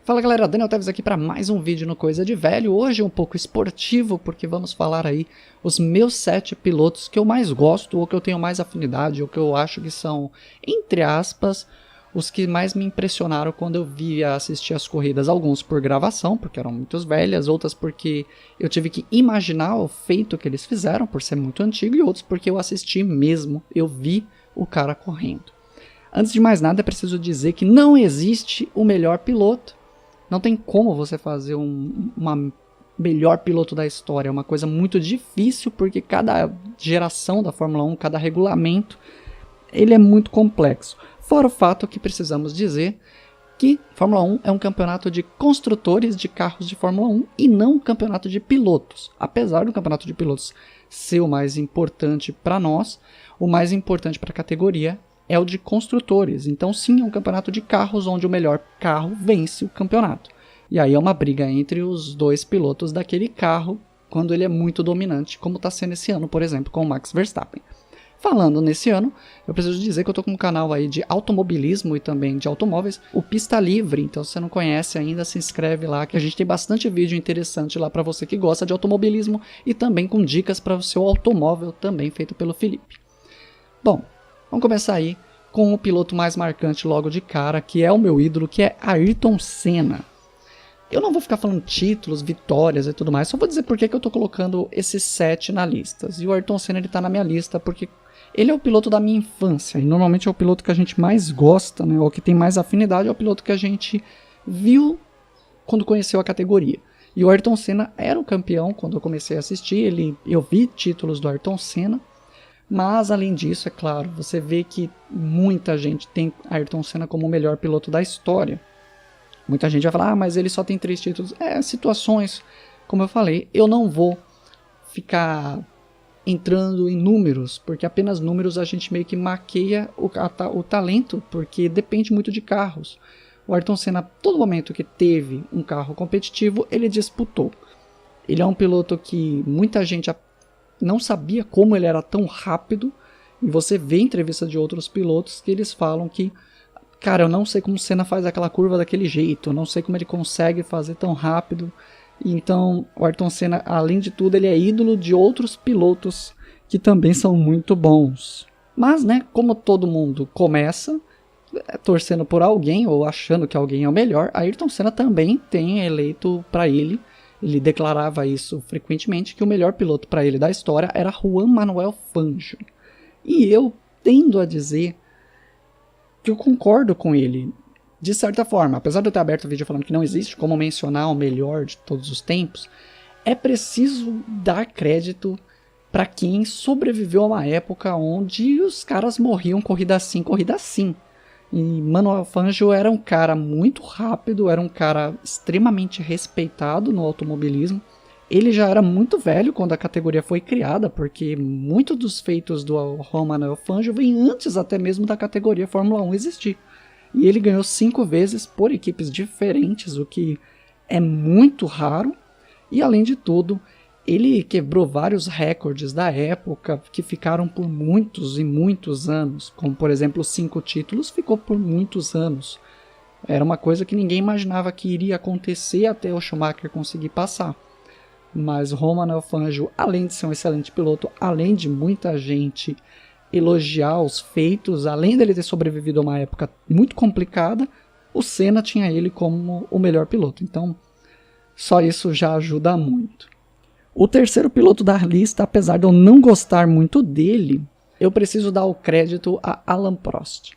Fala galera, Daniel Teves aqui para mais um vídeo no Coisa de Velho, hoje um pouco esportivo porque vamos falar aí os meus 7 pilotos que eu mais gosto ou que eu tenho mais afinidade ou que eu acho que são, entre aspas, os que mais me impressionaram quando eu via assistir as corridas, alguns por gravação, porque eram muito velhas, outras porque eu tive que imaginar o feito que eles fizeram por ser muito antigo e outros porque eu assisti mesmo, eu vi o cara correndo. Antes de mais nada é preciso dizer que não existe o melhor piloto. Não tem como você fazer uma melhor piloto da história. É uma coisa muito difícil porque cada geração da Fórmula 1, cada regulamento, ele é muito complexo. Fora o fato que precisamos dizer que Fórmula 1 é um campeonato de construtores de carros de Fórmula 1 e não um campeonato de pilotos. Apesar do campeonato de pilotos ser o mais importante para nós, o mais importante para a categoria é o de construtores. Então sim, é um campeonato de carros onde o melhor carro vence o campeonato. E aí é uma briga entre os dois pilotos daquele carro quando ele é muito dominante, como está sendo esse ano, por exemplo, com o Max Verstappen. Falando nesse ano, eu preciso dizer que eu estou com um canal aí de automobilismo e também de automóveis, o Pista Livre. Então se você não conhece ainda, se inscreve lá, que a gente tem bastante vídeo interessante lá para você que gosta de automobilismo e também com dicas para o seu automóvel, também feito pelo Felipe. Bom, vamos começar aí com o piloto mais marcante logo de cara, que é o meu ídolo, que é Ayrton Senna. Eu não vou ficar falando títulos, vitórias e tudo mais, só vou dizer por que eu estou colocando esses 7 na lista. E o Ayrton Senna está na minha lista porque ele é o piloto da minha infância, e normalmente é o piloto que a gente mais gosta, né, ou que tem mais afinidade, é o piloto que a gente viu quando conheceu a categoria. E o Ayrton Senna era o campeão quando eu comecei a assistir, eu vi títulos do Ayrton Senna. Mas, além disso, é claro, você vê que muita gente tem Ayrton Senna como o melhor piloto da história. Muita gente vai falar, mas ele só tem 3 títulos. Situações, como eu falei, eu não vou ficar entrando em números, porque apenas números a gente meio que maqueia o talento, porque depende muito de carros. O Ayrton Senna, todo momento que teve um carro competitivo, ele disputou. Ele é um piloto que muita gente não sabia como ele era tão rápido, e você vê em entrevista de outros pilotos que eles falam que, cara, eu não sei como o Senna faz aquela curva daquele jeito, eu não sei como ele consegue fazer tão rápido. Então o Ayrton Senna, além de tudo, ele é ídolo de outros pilotos que também são muito bons. Mas, né, como todo mundo começa torcendo por alguém ou achando que alguém é o melhor, Ayrton Senna também tem eleito para ele. Ele declarava isso frequentemente, que o melhor piloto para ele da história era Juan Manuel Fangio. E eu tendo a dizer que eu concordo com ele, de certa forma. Apesar de eu ter aberto o vídeo falando que não existe como mencionar o melhor de todos os tempos, é preciso dar crédito para quem sobreviveu a uma época onde os caras morriam corrida assim, corrida assim. E Manuel Fangio era um cara muito rápido, era um cara extremamente respeitado no automobilismo. Ele já era muito velho quando a categoria foi criada, porque muitos dos feitos do Juan Manuel Fangio vêm antes até mesmo da categoria Fórmula 1 existir. E ele ganhou 5 vezes por equipes diferentes, o que é muito raro. E além de tudo, ele quebrou vários recordes da época que ficaram por muitos e muitos anos, como por exemplo 5 títulos, ficou por muitos anos. Era uma coisa que ninguém imaginava que iria acontecer até o Schumacher conseguir passar. Mas o Juan Manuel Fangio, além de ser um excelente piloto, além de muita gente elogiar os feitos, além dele ter sobrevivido a uma época muito complicada, o Senna tinha ele como o melhor piloto. Então, só isso já ajuda muito. O terceiro piloto da lista, apesar de eu não gostar muito dele, eu preciso dar o crédito a Alain Prost.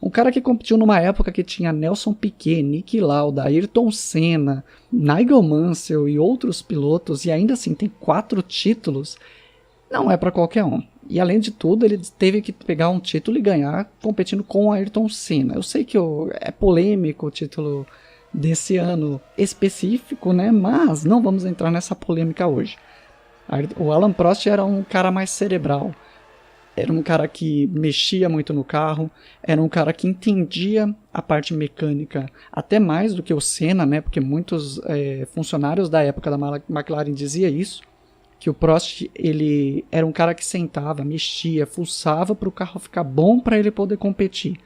Um cara que competiu numa época que tinha Nelson Piquet, Niki Lauda, Ayrton Senna, Nigel Mansell e outros pilotos, e ainda assim tem 4 títulos, não é para qualquer um. E além de tudo, ele teve que pegar um título e ganhar competindo com o Ayrton Senna. Eu sei que é polêmico o título desse ano específico, né? Mas não vamos entrar nessa polêmica hoje. O Alain Prost era um cara mais cerebral, era um cara que mexia muito no carro, era um cara que entendia a parte mecânica até mais do que o Senna, né? Porque muitos funcionários da época da McLaren diziam isso, que o Prost ele era um cara que sentava, mexia, fuçava para o carro ficar bom para ele poder competir.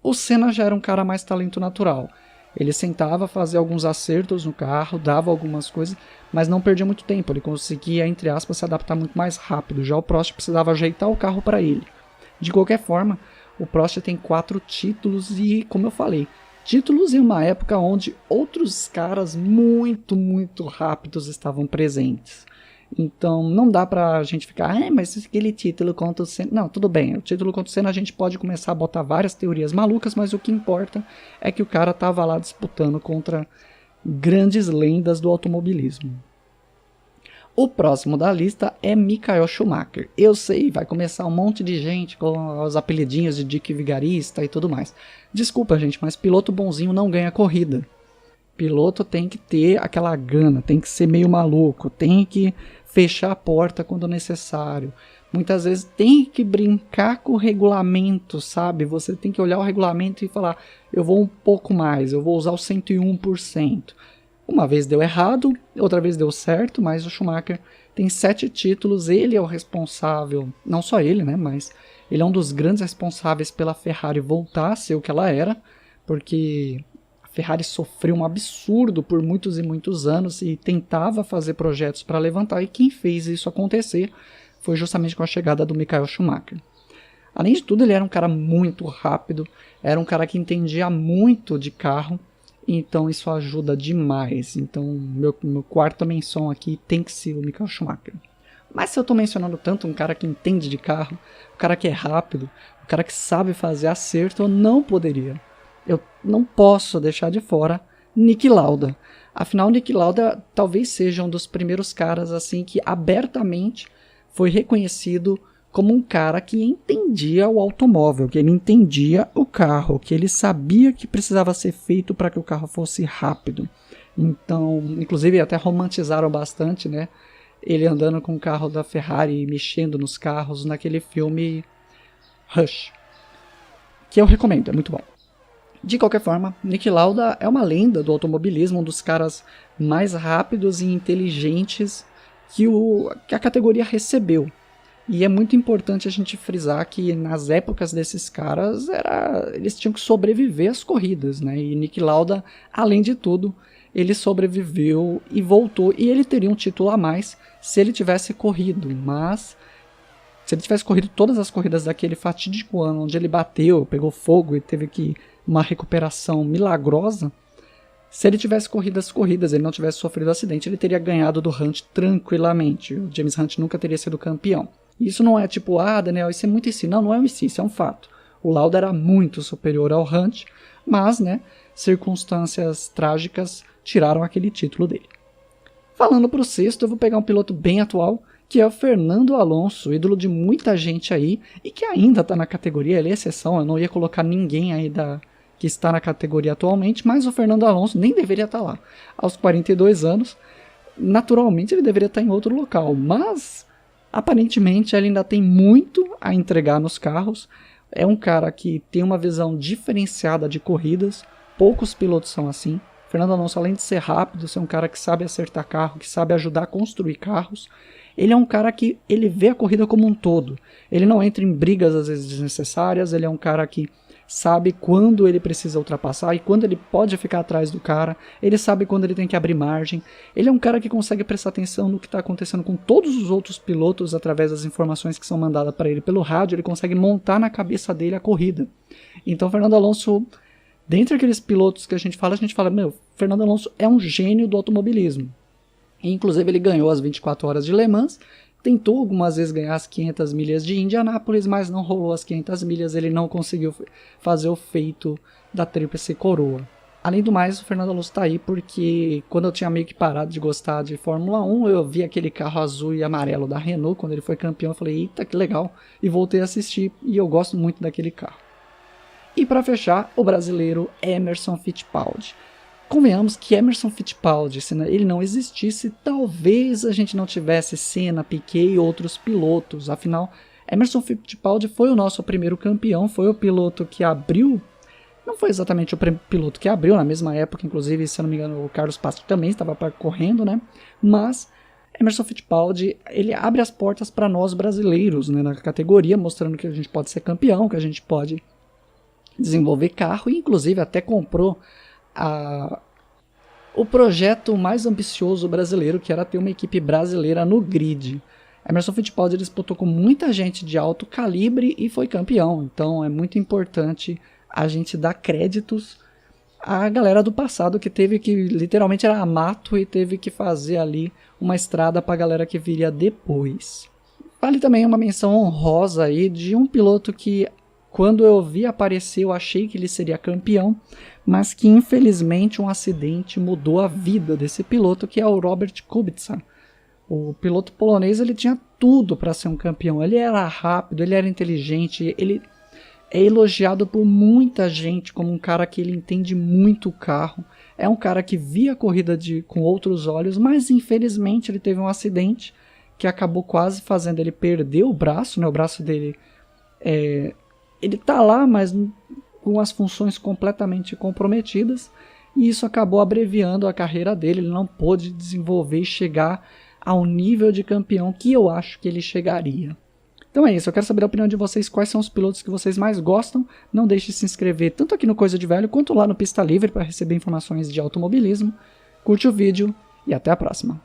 O Senna já era um cara mais talento natural. Ele sentava, fazia alguns acertos no carro, dava algumas coisas, mas não perdia muito tempo. Ele conseguia, entre aspas, se adaptar muito mais rápido. Já o Prost precisava ajeitar o carro para ele. De qualquer forma, o Prost tem 4 títulos e, como eu falei, títulos em uma época onde outros caras muito, muito rápidos estavam presentes. Então não dá pra gente ficar, mas aquele título contra o Senna... Não, tudo bem, o título contra o Senna a gente pode começar a botar várias teorias malucas, mas o que importa é que o cara tava lá disputando contra grandes lendas do automobilismo. O próximo da lista é Michael Schumacher. Eu sei, vai começar um monte de gente com os apelidinhos de Dick Vigarista e tudo mais. Desculpa, gente, mas piloto bonzinho não ganha corrida. Piloto tem que ter aquela gana, tem que ser meio maluco, tem que fechar a porta quando necessário. Muitas vezes tem que brincar com o regulamento, sabe? Você tem que olhar o regulamento e falar, eu vou um pouco mais, eu vou usar o 101%. Uma vez deu errado, outra vez deu certo, mas o Schumacher tem 7 títulos, ele é o responsável, não só ele, né? Mas ele é um dos grandes responsáveis pela Ferrari voltar a ser o que ela era, porque Ferrari sofreu um absurdo por muitos e muitos anos e tentava fazer projetos para levantar, e quem fez isso acontecer foi justamente com a chegada do Michael Schumacher. Além de tudo, ele era um cara muito rápido, era um cara que entendia muito de carro, então isso ajuda demais. Então meu quarta menção aqui tem que ser o Michael Schumacher. Mas se eu estou mencionando tanto um cara que entende de carro, um cara que é rápido, um cara que sabe fazer acerto, eu não poderia. Eu não posso deixar de fora Niki Lauda. Afinal, Niki Lauda talvez seja um dos primeiros caras assim que abertamente foi reconhecido como um cara que entendia o automóvel, que ele entendia o carro, que ele sabia que precisava ser feito para que o carro fosse rápido. Então, inclusive até romantizaram bastante, né? Ele andando com o carro da Ferrari e mexendo nos carros naquele filme Rush, que eu recomendo, é muito bom. De qualquer forma, Niki Lauda é uma lenda do automobilismo, um dos caras mais rápidos e inteligentes que a categoria recebeu. E é muito importante a gente frisar que nas épocas desses caras eles tinham que sobreviver às corridas, né? E Niki Lauda, além de tudo, ele sobreviveu e voltou, e ele teria um título a mais se ele tivesse corrido, mas se ele tivesse corrido todas as corridas daquele fatídico ano onde ele bateu, pegou fogo e teve que uma recuperação milagrosa, se ele tivesse corrido as corridas, ele não tivesse sofrido acidente, ele teria ganhado do Hunt tranquilamente. O James Hunt nunca teria sido campeão. Isso não é tipo, Daniel, isso é muito em si. Não, não é um em si, isso é um fato. O Lauda era muito superior ao Hunt, mas, né, circunstâncias trágicas tiraram aquele título dele. Falando para o sexto, eu vou pegar um piloto bem atual, que é o Fernando Alonso, ídolo de muita gente aí, e que ainda está na categoria, ele é exceção, eu não ia colocar ninguém aí que está na categoria atualmente, mas o Fernando Alonso nem deveria estar lá. Aos 42 anos, naturalmente ele deveria estar em outro local, mas aparentemente ele ainda tem muito a entregar nos carros. É um cara que tem uma visão diferenciada de corridas, poucos pilotos são assim. Fernando Alonso, além de ser rápido, ser um cara que sabe acertar carro, que sabe ajudar a construir carros, ele é um cara que ele vê a corrida como um todo. Ele não entra em brigas às vezes desnecessárias, ele é um cara que sabe quando ele precisa ultrapassar e quando ele pode ficar atrás do cara, ele sabe quando ele tem que abrir margem. Ele é um cara que consegue prestar atenção no que está acontecendo com todos os outros pilotos através das informações que são mandadas para ele pelo rádio, ele consegue montar na cabeça dele a corrida. Então Fernando Alonso, dentre aqueles pilotos que a gente fala, Fernando Alonso é um gênio do automobilismo. E, inclusive ele ganhou as 24 horas de Le Mans, tentou algumas vezes ganhar as 500 milhas de Indianápolis, mas não rolou as 500 milhas, ele não conseguiu fazer o feito da Tríplice Coroa. Além do mais, o Fernando Alonso está aí porque quando eu tinha meio que parado de gostar de Fórmula 1, eu vi aquele carro azul e amarelo da Renault, quando ele foi campeão, eu falei, eita, que legal, e voltei a assistir, e eu gosto muito daquele carro. E para fechar, o brasileiro Emerson Fittipaldi. Convenhamos que Emerson Fittipaldi, se ele não existisse, talvez a gente não tivesse Senna, Piquet e outros pilotos. Afinal, Emerson Fittipaldi foi o nosso primeiro campeão, foi o piloto que abriu, não foi exatamente o piloto que abriu, na mesma época, inclusive, se eu não me engano, o Carlos Pastor também estava correndo, né? Mas Emerson Fittipaldi, ele abre as portas para nós brasileiros, né, na categoria, mostrando que a gente pode ser campeão, que a gente pode desenvolver carro, e inclusive até comprou o projeto mais ambicioso brasileiro, que era ter uma equipe brasileira no grid. Emerson Fittipaldi disputou com muita gente de alto calibre e foi campeão. Então é muito importante a gente dar créditos à galera do passado que teve que, literalmente era mato e teve que fazer ali uma estrada para a galera que viria depois. Vale também uma menção honrosa aí de um piloto que, quando eu vi aparecer, eu achei que ele seria campeão, mas que infelizmente um acidente mudou a vida desse piloto, que é o Robert Kubica. O piloto polonês, ele tinha tudo para ser um campeão. Ele era rápido, ele era inteligente, ele é elogiado por muita gente como um cara que ele entende muito o carro. É um cara que via a corrida com outros olhos, mas infelizmente ele teve um acidente que acabou quase fazendo ele perder o braço, né? O braço dele, ele tá lá, mas com as funções completamente comprometidas, e isso acabou abreviando a carreira dele. Ele não pôde desenvolver e chegar ao nível de campeão que eu acho que ele chegaria. Então é isso, eu quero saber a opinião de vocês, quais são os pilotos que vocês mais gostam. Não deixe de se inscrever tanto aqui no Coisa de Velho quanto lá no Pista Livre para receber informações de automobilismo. Curte o vídeo e até a próxima.